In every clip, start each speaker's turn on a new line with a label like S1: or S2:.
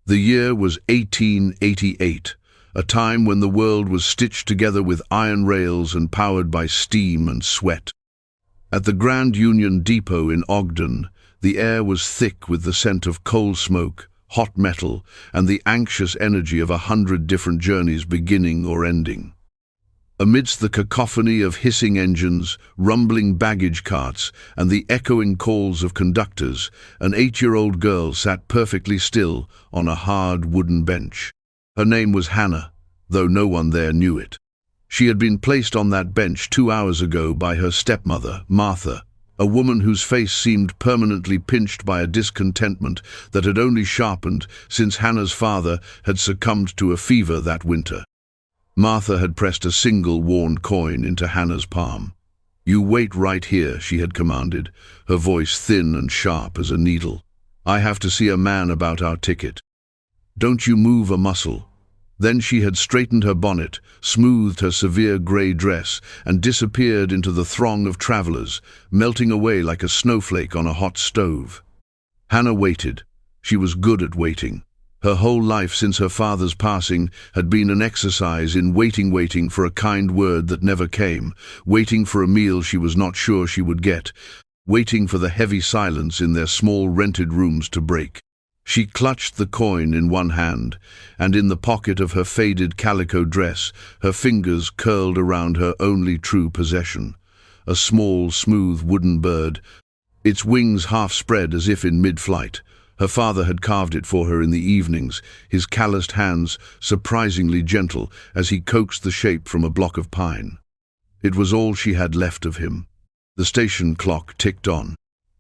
S1: The year was 1888, a time when the world was stitched together with iron rails and powered by steam and sweat. At the Grand Union Depot in Ogden, the air was thick with the scent of coal smoke, hot metal, and the anxious energy of 100 different journeys beginning or ending. Amidst the cacophony of hissing engines, rumbling baggage carts, and the echoing calls of conductors, an 8-year-old girl sat perfectly still on a hard wooden bench. Her name was Hannah, though no one there knew it. She had been placed on that bench 2 hours ago by her stepmother, Martha, a woman whose face seemed permanently pinched by a discontentment that had only sharpened since Hannah's father had succumbed to a fever that winter. Martha had pressed a single worn coin into Hannah's palm. "You wait right here," she had commanded, her voice thin and sharp as a needle. "I have to see a man about our ticket. Don't you move a muscle." Then she had straightened her bonnet, smoothed her severe grey dress, and disappeared into the throng of travelers, melting away like a snowflake on a hot stove. Hannah waited. She was good at waiting. Her whole life since her father's passing had been an exercise in waiting for a kind word that never came, waiting for a meal she was not sure she would get, waiting for the heavy silence in their small rented rooms to break. She clutched the coin in one hand, and in the pocket of her faded calico dress, her fingers curled around her only true possession, a small, smooth wooden bird, its wings half spread as if in mid-flight. Her father had carved it for her in the evenings, his calloused hands surprisingly gentle as he coaxed the shape from a block of pine. It was all she had left of him. The station clock ticked on.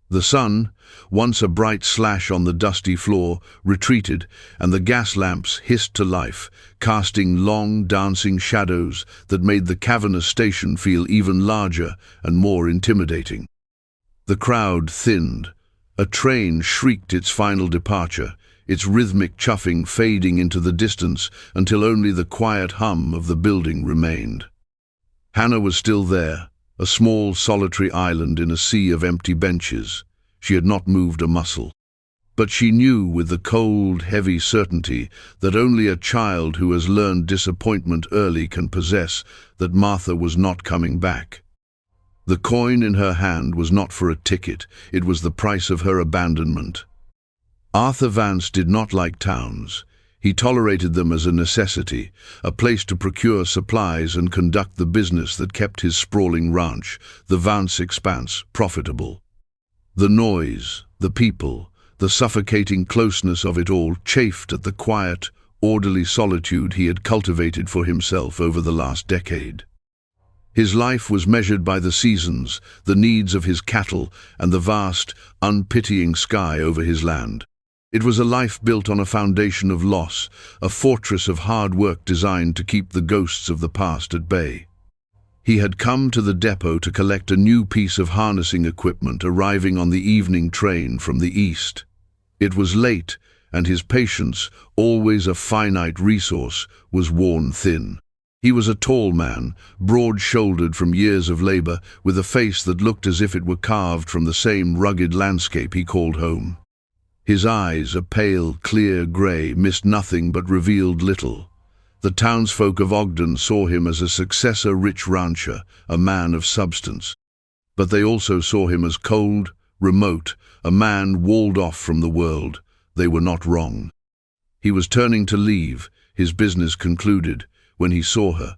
S1: The sun, once a bright slash on the dusty floor, retreated, and the gas lamps hissed to life, casting long, dancing shadows that made the cavernous station feel even larger and more intimidating. The crowd thinned. A train shrieked its final departure, its rhythmic chuffing fading into the distance until only the quiet hum of the building remained. Hannah was still there, a small solitary island in a sea of empty benches. She had not moved a muscle. But she knew with the cold, heavy certainty that only a child who has learned disappointment early can possess, that Martha was not coming back. The coin in her hand was not for a ticket, it was the price of her abandonment. Arthur Vance did not like towns. He tolerated them as a necessity, a place to procure supplies and conduct the business that kept his sprawling ranch, the Vance Expanse, profitable. The noise, the people, the suffocating closeness of it all chafed at the quiet, orderly solitude he had cultivated for himself over the last decade. His life was measured by the seasons, the needs of his cattle, and the vast, unpitying sky over his land. It was a life built on a foundation of loss, a fortress of hard work designed to keep the ghosts of the past at bay. He had come to the depot to collect a new piece of harnessing equipment arriving on the evening train from the east. It was late, and his patience, always a finite resource, was worn thin. He was a tall man, broad-shouldered from years of labor, with a face that looked as if it were carved from the same rugged landscape he called home. His eyes, a pale, clear grey, missed nothing but revealed little. The townsfolk of Ogden saw him as a successor-rich rancher, a man of substance. But they also saw him as cold, remote, a man walled off from the world. They were not wrong. He was turning to leave, his business concluded, when he saw her,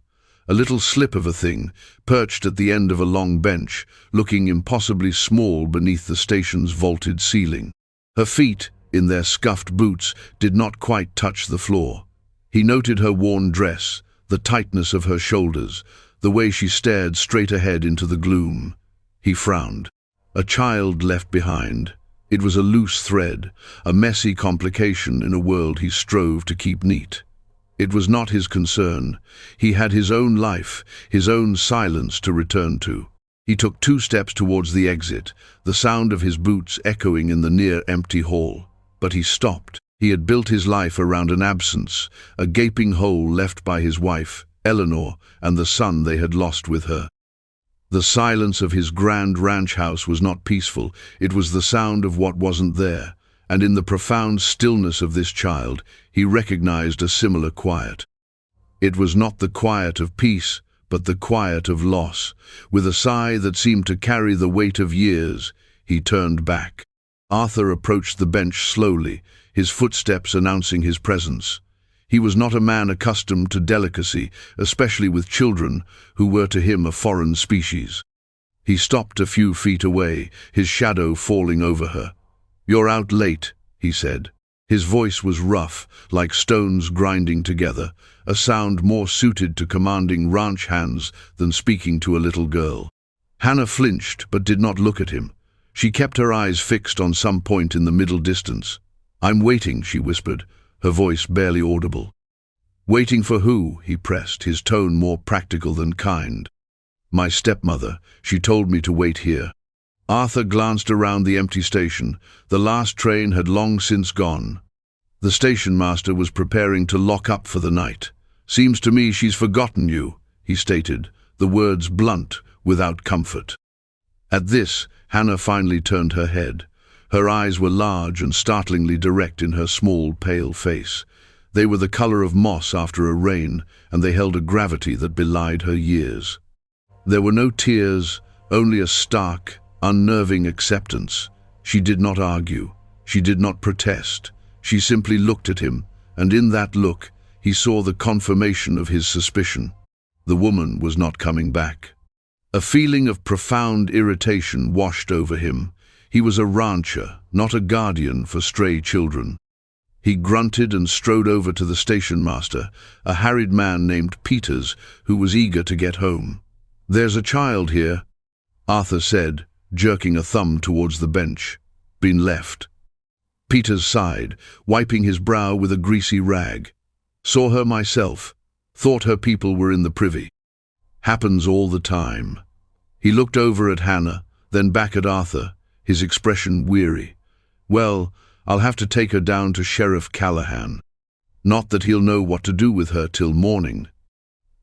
S1: a little slip of a thing, perched at the end of a long bench, looking impossibly small beneath the station's vaulted ceiling. Her feet, in their scuffed boots, did not quite touch the floor. He noted her worn dress, the tightness of her shoulders, the way she stared straight ahead into the gloom. He frowned. A child left behind. It was a loose thread, a messy complication in a world he strove to keep neat. It was not his concern. He had his own life, his own silence to return to. He took 2 steps towards the exit, the sound of his boots echoing in the near-empty hall. But he stopped. He had built his life around an absence, a gaping hole left by his wife, Eleanor, and the son they had lost with her. The silence of his grand ranch house was not peaceful. It was the sound of what wasn't there, and in the profound stillness of this child, he recognized a similar quiet. It was not the quiet of peace, but the quiet of loss. With a sigh that seemed to carry the weight of years, he turned back. Arthur approached the bench slowly, his footsteps announcing his presence. He was not a man accustomed to delicacy, especially with children, who were to him a foreign species. He stopped a few feet away, his shadow falling over her. "You're out late," he said. His voice was rough, like stones grinding together, a sound more suited to commanding ranch hands than speaking to a little girl. Hannah flinched, but did not look at him. She kept her eyes fixed on some point in the middle distance. "I'm waiting," she whispered, her voice barely audible. "Waiting for who?" he pressed, his tone more practical than kind. "My stepmother. She told me to wait here." Arthur glanced around the empty station. The last train had long since gone. The station master was preparing to lock up for the night. "Seems to me she's forgotten you," he stated, the words blunt, without comfort. At this, Hannah finally turned her head. Her eyes were large and startlingly direct in her small, pale face. They were the color of moss after a rain, and they held a gravity that belied her years. There were no tears, only a stark, unnerving acceptance. She did not argue. She did not protest. She simply looked at him, and in that look, he saw the confirmation of his suspicion. The woman was not coming back. A feeling of profound irritation washed over him. He was a rancher, not a guardian for stray children. He grunted and strode over to the station master, a harried man named Peters, who was eager to get home. "There's a child here," Arthur said, jerking a thumb towards the bench. "Been left." Peters sighed, wiping his brow with a greasy rag. "Saw her myself. Thought her people were in the privy. Happens all the time." He looked over at Hannah, then back at Arthur, his expression weary. "Well, I'll have to take her down to Sheriff Callahan. Not that he'll know what to do with her till morning."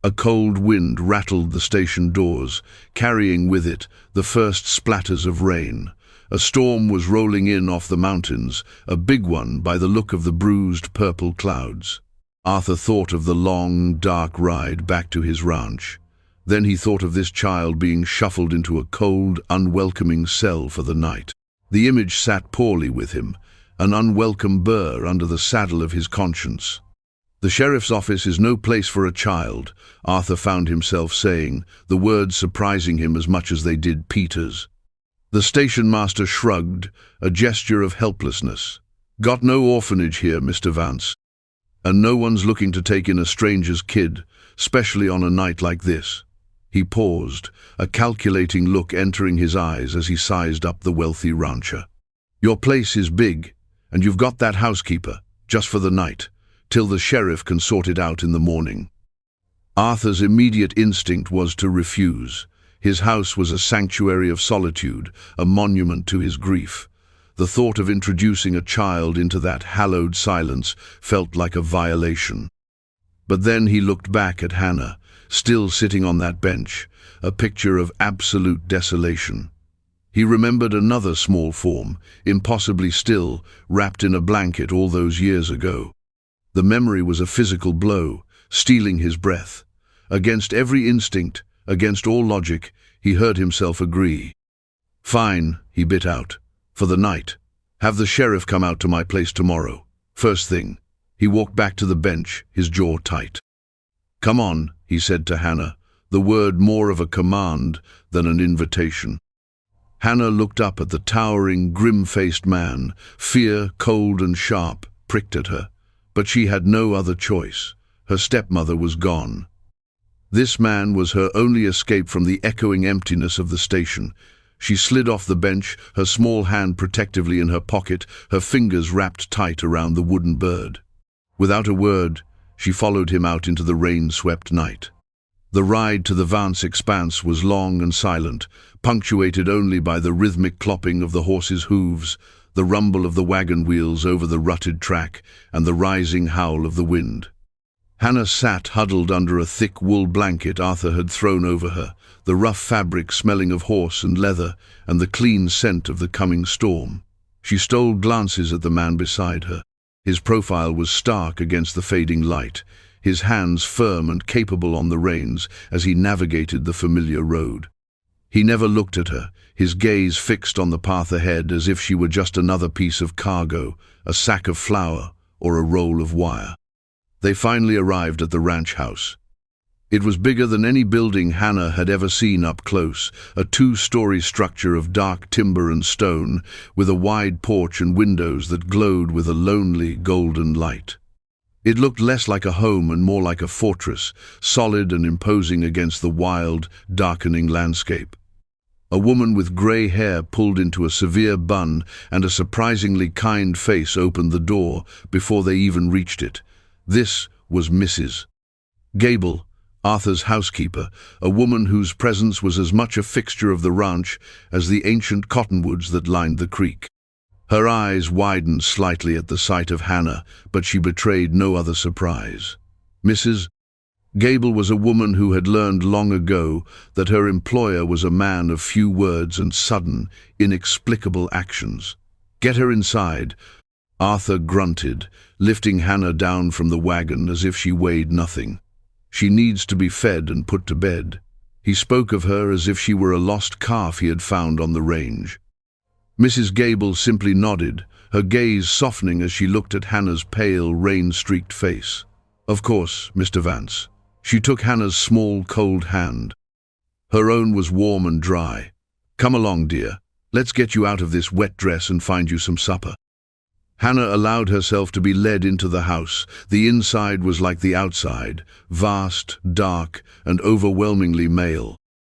S1: A cold wind rattled the station doors, carrying with it the first splatters of rain. A storm was rolling in off the mountains, a big one by the look of the bruised purple clouds. Arthur thought of the long, dark ride back to his ranch. Then he thought of this child being shuffled into a cold, unwelcoming cell for the night. The image sat poorly with him, an unwelcome burr under the saddle of his conscience. "The sheriff's office is no place for a child," Arthur found himself saying, the words surprising him as much as they did Peter's. The station master shrugged, a gesture of helplessness. "Got no orphanage here, Mr. Vance. And no one's looking to take in a stranger's kid, especially on a night like this." He paused, a calculating look entering his eyes as he sized up the wealthy rancher. "Your place is big, and you've got that housekeeper, just for the night, till the sheriff can sort it out in the morning." Arthur's immediate instinct was to refuse. His house was a sanctuary of solitude, a monument to his grief. The thought of introducing a child into that hallowed silence felt like a violation. But then he looked back at Hannah, still sitting on that bench, a picture of absolute desolation. He remembered another small form, impossibly still, wrapped in a blanket all those years ago. The memory was a physical blow, stealing his breath. Against every instinct, against all logic, he heard himself agree. "Fine," he bit out, "for the night. Have the sheriff come out to my place tomorrow. First thing." He walked back to the bench, his jaw tight. "Come on," he said to Hannah, the word more of a command than an invitation. Hannah looked up at the towering, grim-faced man. Fear, cold and sharp, pricked at her. But she had no other choice. Her stepmother was gone. This man was her only escape from the echoing emptiness of the station. She slid off the bench, her small hand protectively in her pocket, her fingers wrapped tight around the wooden bird. Without a word, she followed him out into the rain-swept night. The ride to the Vance expanse was long and silent, punctuated only by the rhythmic clopping of the horses' hooves, the rumble of the wagon wheels over the rutted track, and the rising howl of the wind. Hannah sat huddled under a thick wool blanket Arthur had thrown over her, the rough fabric smelling of horse and leather, and the clean scent of the coming storm. She stole glances at the man beside her. His profile was stark against the fading light, his hands firm and capable on the reins as he navigated the familiar road. He never looked at her, his gaze fixed on the path ahead as if she were just another piece of cargo, a sack of flour or a roll of wire. They finally arrived at the ranch house. It was bigger than any building Hannah had ever seen up close, a two-story structure of dark timber and stone, with a wide porch and windows that glowed with a lonely, golden light. It looked less like a home and more like a fortress, solid and imposing against the wild, darkening landscape. A woman with grey hair pulled into a severe bun and a surprisingly kind face opened the door before they even reached it. This was Mrs. Gable, Arthur's housekeeper, a woman whose presence was as much a fixture of the ranch as the ancient cottonwoods that lined the creek. Her eyes widened slightly at the sight of Hannah, but she betrayed no other surprise. Mrs. Gable was a woman who had learned long ago that her employer was a man of few words and sudden, inexplicable actions. "Get her inside," Arthur grunted, lifting Hannah down from the wagon as if she weighed nothing. "She needs to be fed and put to bed." He spoke of her as if she were a lost calf he had found on the range. Mrs. Gable simply nodded, her gaze softening as she looked at Hannah's pale, rain-streaked face. "Of course, Mr. Vance." She took Hannah's small, cold hand. Her own was warm and dry. "Come along, dear. Let's get you out of this wet dress and find you some supper." Hannah allowed herself to be led into the house. The inside was like the outside, vast, dark, and overwhelmingly male.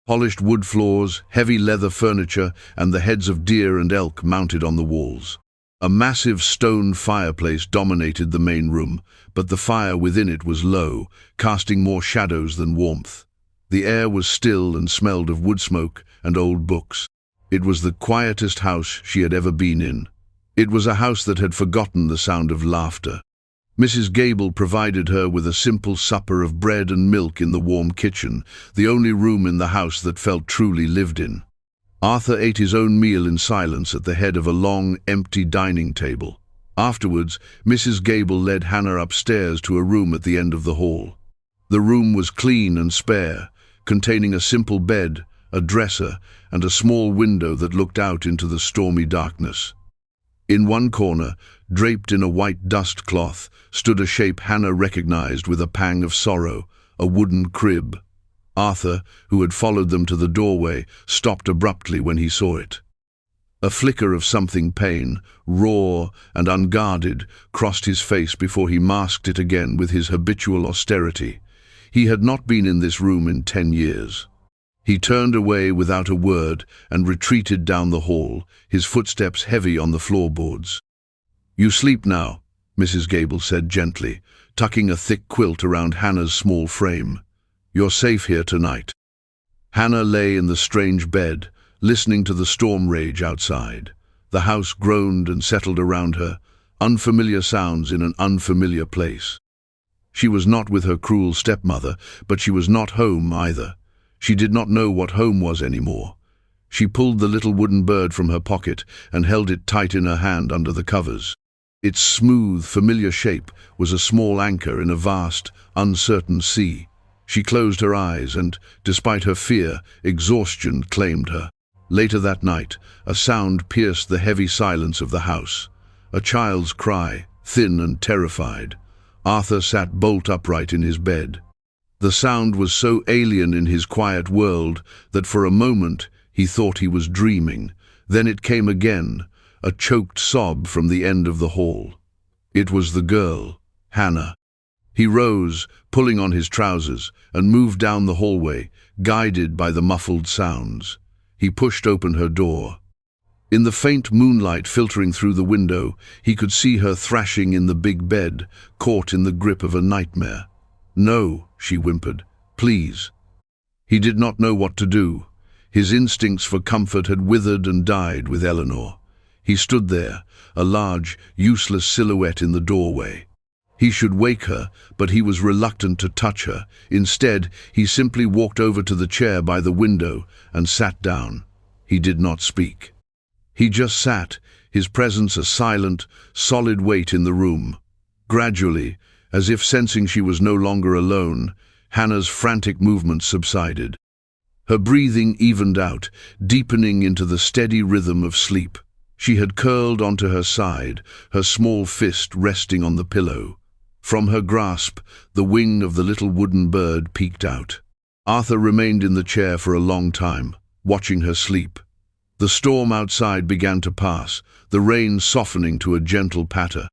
S1: Polished wood floors, heavy leather furniture, and the heads of deer and elk mounted on the walls. A massive stone fireplace dominated the main room, but the fire within it was low, casting more shadows than warmth. The air was still and smelled of wood smoke and old books. It was the quietest house she had ever been in. It was a house that had forgotten the sound of laughter. Mrs. Gable provided her with a simple supper of bread and milk in the warm kitchen, the only room in the house that felt truly lived in. Arthur ate his own meal in silence at the head of a long, empty dining table. Afterwards, Mrs. Gable led Hannah upstairs to a room at the end of the hall. The room was clean and spare, containing a simple bed, a dresser, and a small window that looked out into the stormy darkness. In one corner, draped in a white dust cloth, stood a shape Hannah recognized with a pang of sorrow, a wooden crib. Arthur, who had followed them to the doorway, stopped abruptly when he saw it. A flicker of something pain, raw and unguarded, crossed his face before he masked it again with his habitual austerity. He had not been in this room in 10 years. He turned away without a word and retreated down the hall, his footsteps heavy on the floorboards. "You sleep now," Mrs. Gable said gently, tucking a thick quilt around Hannah's small frame. "You're safe here tonight." Hannah lay in the strange bed, listening to the storm rage outside. The house groaned and settled around her, unfamiliar sounds in an unfamiliar place. She was not with her cruel stepmother, but she was not home either. She did not know what home was anymore. She pulled the little wooden bird from her pocket and held it tight in her hand under the covers. Its smooth, familiar shape was a small anchor in a vast, uncertain sea. She closed her eyes and, despite her fear, exhaustion claimed her. Later that night, a sound pierced the heavy silence of the house. A child's cry, thin and terrified. Arthur sat bolt upright in his bed. The sound was so alien in his quiet world that for a moment he thought he was dreaming. Then it came again, a choked sob from the end of the hall. It was the girl, Hannah. He rose, pulling on his trousers, and moved down the hallway, guided by the muffled sounds. He pushed open her door. In the faint moonlight filtering through the window, he could see her thrashing in the big bed, caught in the grip of a nightmare. "No," she whimpered. "Please." He did not know what to do. His instincts for comfort had withered and died with Eleanor. He stood there, a large, useless silhouette in the doorway. He should wake her, but he was reluctant to touch her. Instead, he simply walked over to the chair by the window and sat down. He did not speak. He just sat, his presence a silent, solid weight in the room. Gradually, as if sensing she was no longer alone, Hannah's frantic movements subsided. Her breathing evened out, deepening into the steady rhythm of sleep. She had curled onto her side, her small fist resting on the pillow. From her grasp, the wing of the little wooden bird peeked out. Arthur remained in the chair for a long time, watching her sleep. The storm outside began to pass, the rain softening to a gentle patter.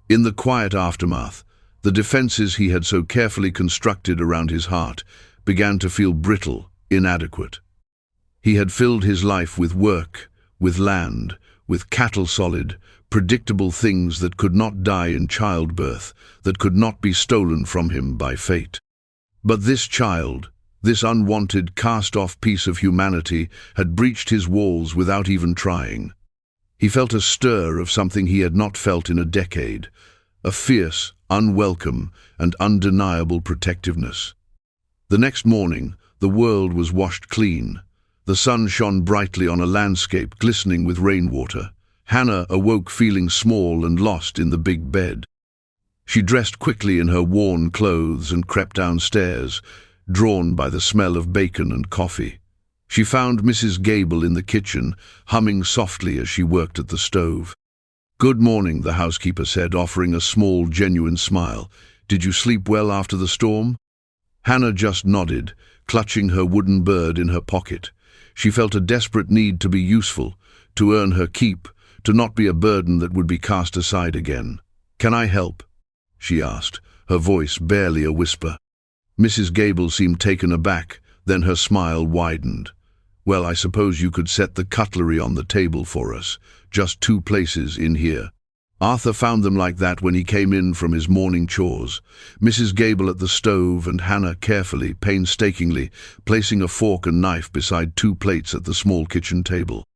S1: In the quiet aftermath, the defenses he had so carefully constructed around his heart began to feel brittle, inadequate. He had filled his life with work, with land, with cattle, solid, predictable things that could not die in childbirth, that could not be stolen from him by fate. But this child, this unwanted, cast-off piece of humanity, had breached his walls without even trying. He felt a stir of something he had not felt in a decade, a fierce, unwelcome, and undeniable protectiveness. The next morning, the world was washed clean. The sun shone brightly on a landscape glistening with rainwater. Hannah awoke feeling small and lost in the big bed. She dressed quickly in her worn clothes and crept downstairs, drawn by the smell of bacon and coffee. She found Mrs. Gable in the kitchen, humming softly as she worked at the stove. "Good morning," the housekeeper said, offering a small, genuine smile. "Did you sleep well after the storm?" Hannah just nodded, clutching her wooden bird in her pocket. She felt a desperate need to be useful, to earn her keep, to not be a burden that would be cast aside again. "Can I help?" she asked, her voice barely a whisper. Mrs. Gable seemed taken aback, then her smile widened. "Well, I suppose you could set the cutlery on the table for us. Just 2 places in here." Arthur found them like that when he came in from his morning chores. Mrs. Gable at the stove and Hannah carefully, painstakingly, placing a fork and knife beside 2 plates at the small kitchen table.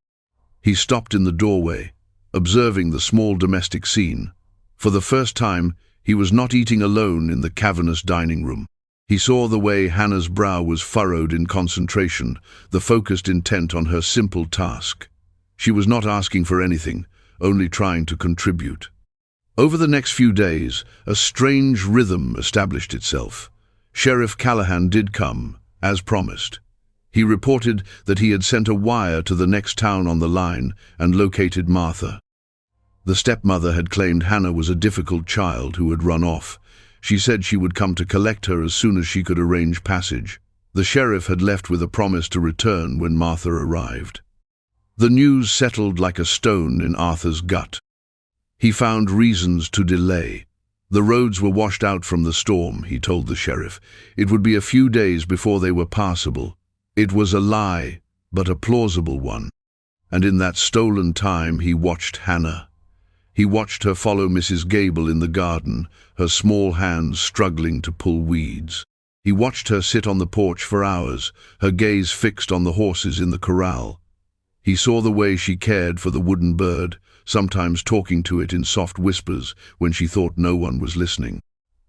S1: He stopped in the doorway, observing the small domestic scene. For the first time, he was not eating alone in the cavernous dining room. He saw the way Hannah's brow was furrowed in concentration, the focused intent on her simple task. She was not asking for anything, only trying to contribute. Over the next few days, a strange rhythm established itself. Sheriff Callahan did come, as promised. He reported that he had sent a wire to the next town on the line and located Martha. The stepmother had claimed Hannah was a difficult child who had run off. She said she would come to collect her as soon as she could arrange passage. The sheriff had left with a promise to return when Martha arrived. The news settled like a stone in Arthur's gut. He found reasons to delay. The roads were washed out from the storm, he told the sheriff. It would be a few days before they were passable. It was a lie, but a plausible one. And in that stolen time he watched Hannah. He watched her follow Mrs. Gable in the garden, her small hands struggling to pull weeds. He watched her sit on the porch for hours, her gaze fixed on the horses in the corral. He saw the way she cared for the wooden bird, sometimes talking to it in soft whispers when she thought no one was listening.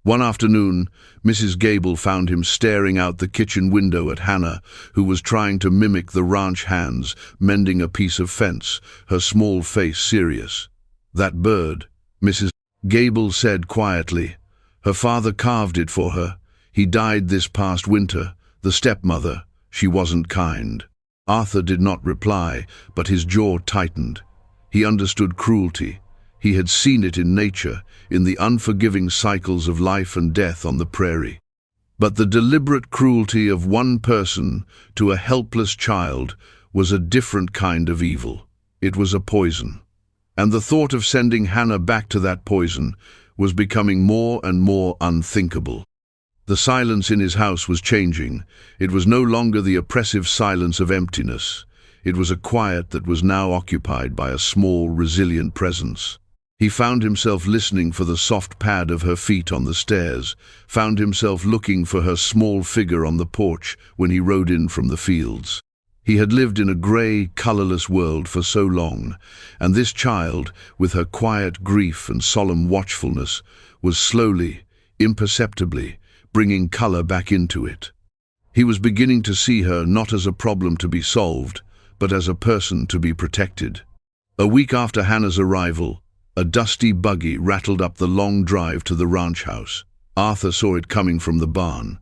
S1: One afternoon, Mrs. Gable found him staring out the kitchen window at Hannah, who was trying to mimic the ranch hands, mending a piece of fence, her small face serious. "That bird," Mrs. Gable said quietly. "Her father carved it for her. He died this past winter. The stepmother, she wasn't kind." Arthur did not reply, but his jaw tightened. He understood cruelty. He had seen it in nature, in the unforgiving cycles of life and death on the prairie. But the deliberate cruelty of one person to a helpless child was a different kind of evil. It was a poison. And the thought of sending Hannah back to that poison was becoming more and more unthinkable. The silence in his house was changing. It was no longer the oppressive silence of emptiness. It was a quiet that was now occupied by a small, resilient presence. He found himself listening for the soft pad of her feet on the stairs, found himself looking for her small figure on the porch when he rode in from the fields. He had lived in a grey, colourless world for so long, and this child, with her quiet grief and solemn watchfulness, was slowly, imperceptibly, bringing colour back into it. He was beginning to see her not as a problem to be solved, but as a person to be protected. A week after Hannah's arrival, a dusty buggy rattled up the long drive to the ranch house. Arthur saw it coming from the barn.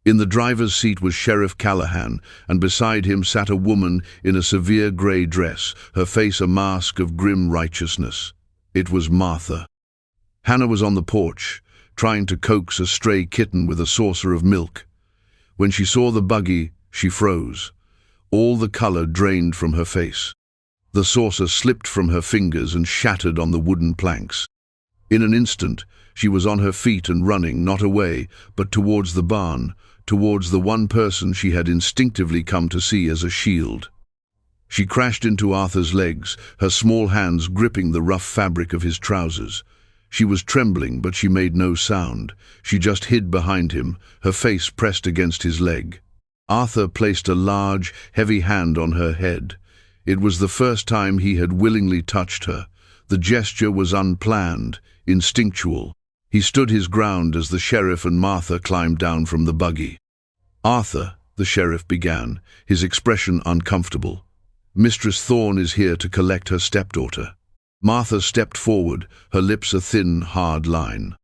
S1: In the driver's seat was Sheriff Callahan, and beside him sat a woman in a severe grey dress, her face a mask of grim righteousness. It was Martha. Hannah was on the porch, trying to coax a stray kitten with a saucer of milk. When she saw the buggy, she froze. All the color drained from her face. The saucer slipped from her fingers and shattered on the wooden planks. In an instant, she was on her feet and running, not away, but towards the barn, towards the one person she had instinctively come to see as a shield. She crashed into Arthur's legs, her small hands gripping the rough fabric of his trousers. She was trembling, but she made no sound. She just hid behind him, her face pressed against his leg. Arthur placed a large, heavy hand on her head. It was the first time he had willingly touched her. The gesture was unplanned, instinctual. He stood his ground as the sheriff and Martha climbed down from the buggy. "Arthur," the sheriff began, his expression uncomfortable. "Mistress Thorne is here to collect her stepdaughter." Martha stepped forward, her lips a thin, hard line.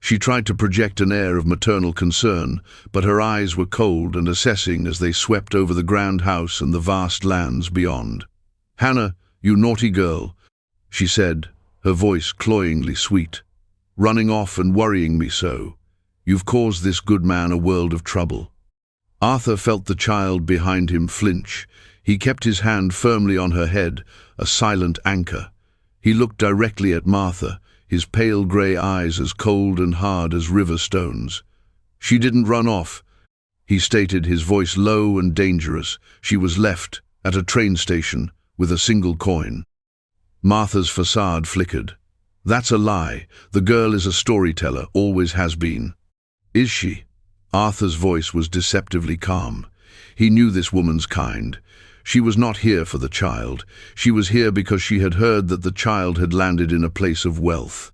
S1: She tried to project an air of maternal concern, but her eyes were cold and assessing as they swept over the grand house and the vast lands beyond. "Hannah, you naughty girl," she said, her voice cloyingly sweet. "Running off and worrying me so. You've caused this good man a world of trouble." Arthur felt the child behind him flinch. He kept his hand firmly on her head, a silent anchor. He looked directly at Martha, his pale grey eyes as cold and hard as river stones. "She didn't run off," he stated, his voice low and dangerous. "She was left at a train station with a single coin." Martha's facade flickered. "That's a lie. The girl is a storyteller, always has been." "Is she?" Arthur's voice was deceptively calm. He knew this woman's kind. She was not here for the child. She was here because she had heard that the child had landed in a place of wealth.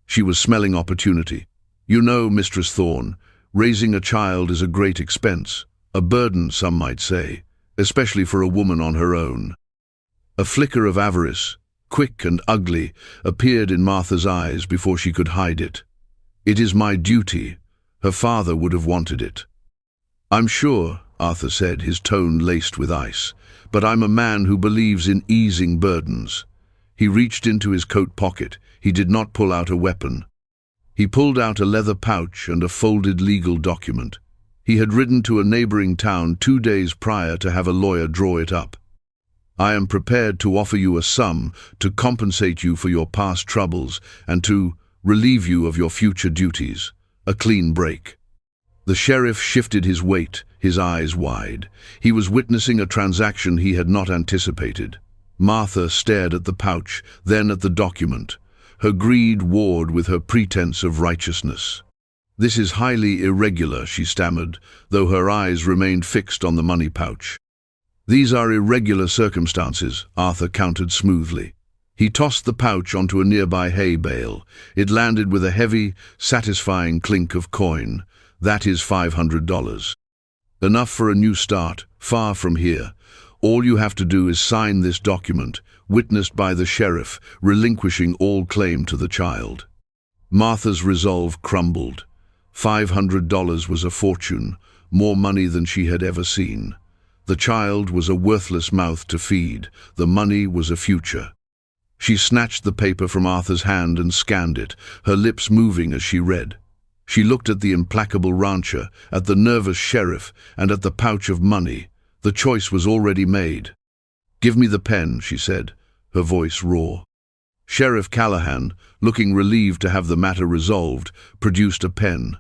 S1: She was smelling opportunity. "You know, Mistress Thorne, raising a child is a great expense, a burden, some might say, especially for a woman on her own." A flicker of avarice, quick and ugly, appeared in Martha's eyes before she could hide it. "It is my duty. Her father would have wanted it." "I'm sure," Arthur said, his tone laced with ice, "but I'm a man who believes in easing burdens." He reached into his coat pocket. He did not pull out a weapon. He pulled out a leather pouch and a folded legal document. He had ridden to a neighboring town 2 days prior to have a lawyer draw it up. "I am prepared to offer you a sum to compensate you for your past troubles and to relieve you of your future duties. A clean break." The sheriff shifted his weight, his eyes wide. He was witnessing a transaction he had not anticipated. Martha stared at the pouch, then at the document. Her greed warred with her pretense of righteousness. "This is highly irregular," she stammered, though her eyes remained fixed on the money pouch. "These are irregular circumstances," Arthur countered smoothly. He tossed the pouch onto a nearby hay bale. It landed with a heavy, satisfying clink of coin. "That is $500. Enough for a new start, far from here. All you have to do is sign this document, witnessed by the sheriff, relinquishing all claim to the child." Martha's resolve crumbled. $500 was a fortune, more money than she had ever seen. The child was a worthless mouth to feed. The money was a future. She snatched the paper from Arthur's hand and scanned it, her lips moving as she read. She looked at the implacable rancher, at the nervous sheriff, and at the pouch of money. The choice was already made. "Give me the pen," she said, her voice raw. Sheriff Callahan, looking relieved to have the matter resolved, produced a pen.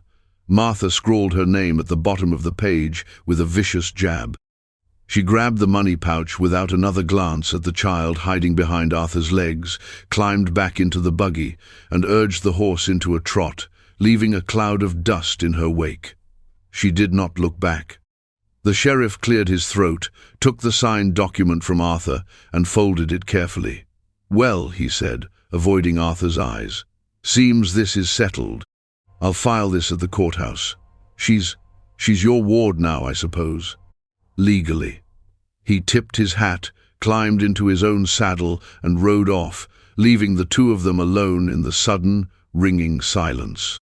S1: Martha scrawled her name at the bottom of the page with a vicious jab. She grabbed the money pouch without another glance at the child hiding behind Arthur's legs, climbed back into the buggy, and urged the horse into a trot, leaving a cloud of dust in her wake. She did not look back. The sheriff cleared his throat, took the signed document from Arthur, and folded it carefully. "Well," he said, avoiding Arthur's eyes, "seems this is settled. I'll file this at the courthouse. She's your ward now, I suppose." "Legally." He tipped his hat, climbed into his own saddle and rode off, leaving the two of them alone in the sudden, ringing silence.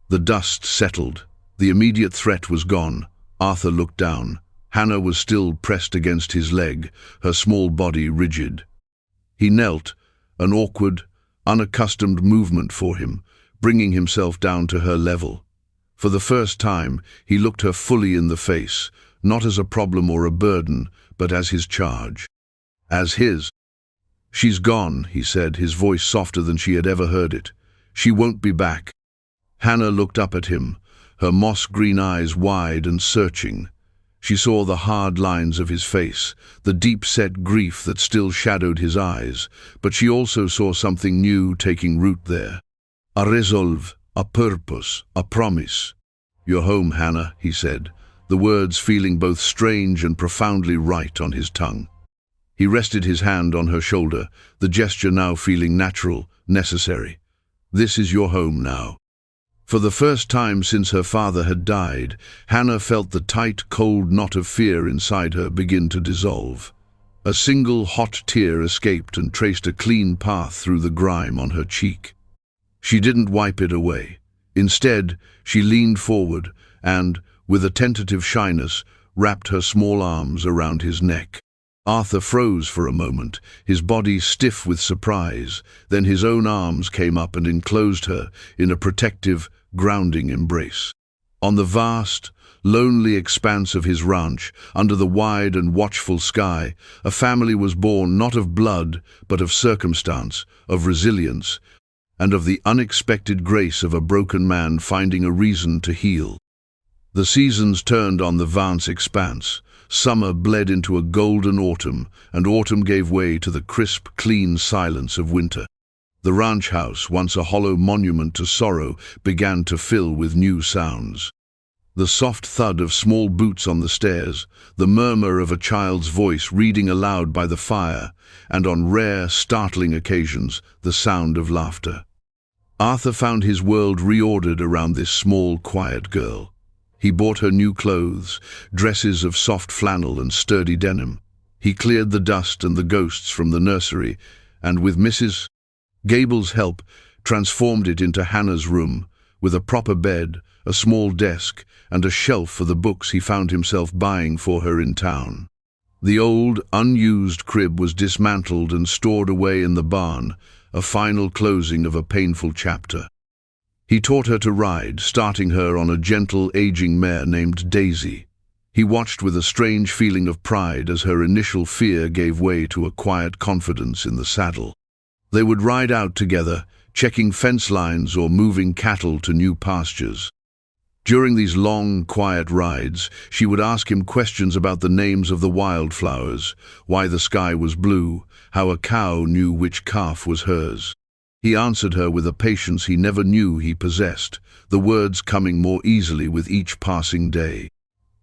S1: The dust settled. The immediate threat was gone. Arthur looked down. Hannah was still pressed against his leg, her small body rigid. He knelt, an awkward, unaccustomed movement for him, bringing himself down to her level. For the first time, he looked her fully in the face, not as a problem or a burden, but as his charge. As his. "She's gone," he said, his voice softer than she had ever heard it. "She won't be back." Hannah looked up at him, her moss-green eyes wide and searching. She saw the hard lines of his face, the deep-set grief that still shadowed his eyes, but she also saw something new taking root there. A resolve, a purpose, a promise. "You're home, Hannah," he said, the words feeling both strange and profoundly right on his tongue. He rested his hand on her shoulder, the gesture now feeling natural, necessary. "This is your home now." For the first time since her father had died, Hannah felt the tight, cold knot of fear inside her begin to dissolve. A single hot tear escaped and traced a clean path through the grime on her cheek. She didn't wipe it away. Instead, she leaned forward and, with a tentative shyness, wrapped her small arms around his neck. Arthur froze for a moment, his body stiff with surprise. Then his own arms came up and enclosed her in a protective, grounding embrace. On the vast, lonely expanse of his ranch, under the wide and watchful sky, a family was born not of blood, but of circumstance, of resilience, and of the unexpected grace of a broken man finding a reason to heal. The seasons turned on the vast expanse. Summer bled into a golden autumn, and autumn gave way to the crisp, clean silence of winter. The ranch house, once a hollow monument to sorrow, began to fill with new sounds. The soft thud of small boots on the stairs, the murmur of a child's voice reading aloud by the fire, and on rare, startling occasions, the sound of laughter. Arthur found his world reordered around this small, quiet girl. He bought her new clothes, dresses of soft flannel and sturdy denim. He cleared the dust and the ghosts from the nursery, and with Mrs. Gable's help, transformed it into Hannah's room, with a proper bed, a small desk, and a shelf for the books he found himself buying for her in town. The old, unused crib was dismantled and stored away in the barn, a final closing of a painful chapter. He taught her to ride, starting her on a gentle, aging mare named Daisy. He watched with a strange feeling of pride as her initial fear gave way to a quiet confidence in the saddle. They would ride out together, checking fence lines or moving cattle to new pastures. During these long, quiet rides, she would ask him questions about the names of the wildflowers, why the sky was blue, how a cow knew which calf was hers. He answered her with a patience he never knew he possessed, the words coming more easily with each passing day.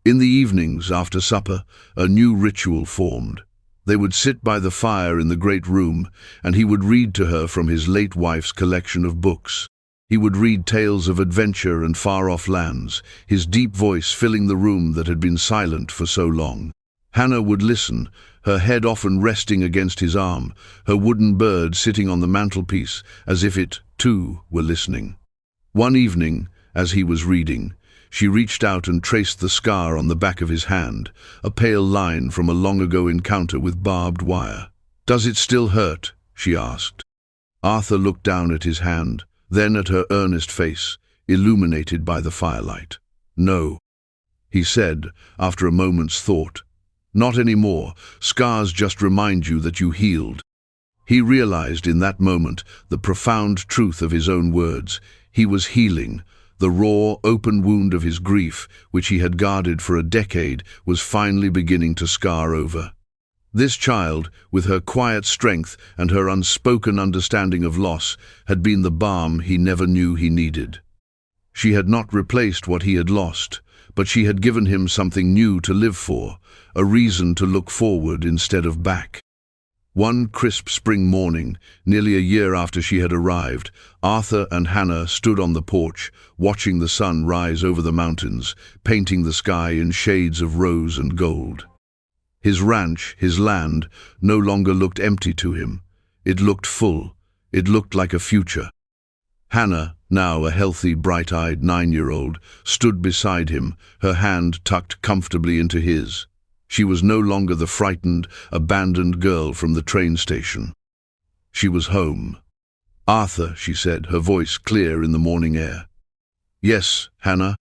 S1: In the evenings, after supper, a new ritual formed. They would sit by the fire in the great room, and he would read to her from his late wife's collection of books. He would read tales of adventure and far-off lands, his deep voice filling the room that had been silent for so long. Hannah would listen, her head often resting against his arm, her wooden bird sitting on the mantelpiece, as if it, too, were listening. One evening, as he was reading, she reached out and traced the scar on the back of his hand, a pale line from a long-ago encounter with barbed wire. "Does it still hurt?" she asked. Arthur looked down at his hand, then at her earnest face, illuminated by the firelight. "No," he said, after a moment's thought. "Not anymore. Scars just remind you that you healed." He realized in that moment the profound truth of his own words. He was healing. The raw, open wound of his grief, which he had guarded for a decade, was finally beginning to scar over. This child, with her quiet strength and her unspoken understanding of loss, had been the balm he never knew he needed. She had not replaced what he had lost, but she had given him something new to live for, a reason to look forward instead of back. One crisp spring morning, nearly a year after she had arrived, Arthur and Hannah stood on the porch, watching the sun rise over the mountains, painting the sky in shades of rose and gold. His ranch, his land, no longer looked empty to him. It looked full. It looked like a future. Hannah, now a healthy, bright-eyed 9-year-old, stood beside him, her hand tucked comfortably into his. She was no longer the frightened, abandoned girl from the train station. She was home. "Arthur," she said, her voice clear in the morning air. "Yes, Hannah.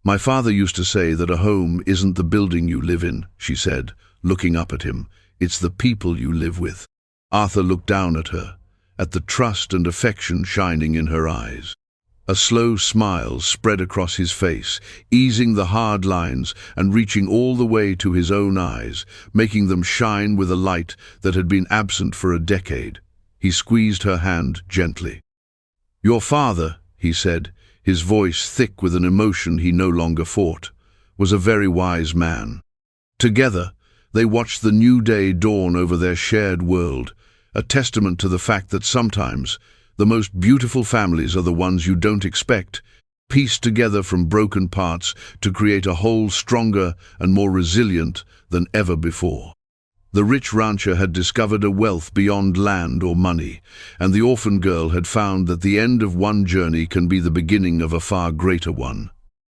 S1: My father used to say that a home isn't the building you live in," she said, looking up at him. "It's the people you live with." Arthur looked down at her, at the trust and affection shining in her eyes. A slow smile spread across his face, easing the hard lines and reaching all the way to his own eyes, making them shine with a light that had been absent for a decade. He squeezed her hand gently. "Your father," he said, his voice thick with an emotion he no longer fought, "was a very wise man." Together, they watched the new day dawn over their shared world, a testament to the fact that sometimes the most beautiful families are the ones you don't expect, pieced together from broken parts to create a whole stronger and more resilient than ever before. The rich rancher had discovered a wealth beyond land or money, and the orphan girl had found that the end of one journey can be the beginning of a far greater one.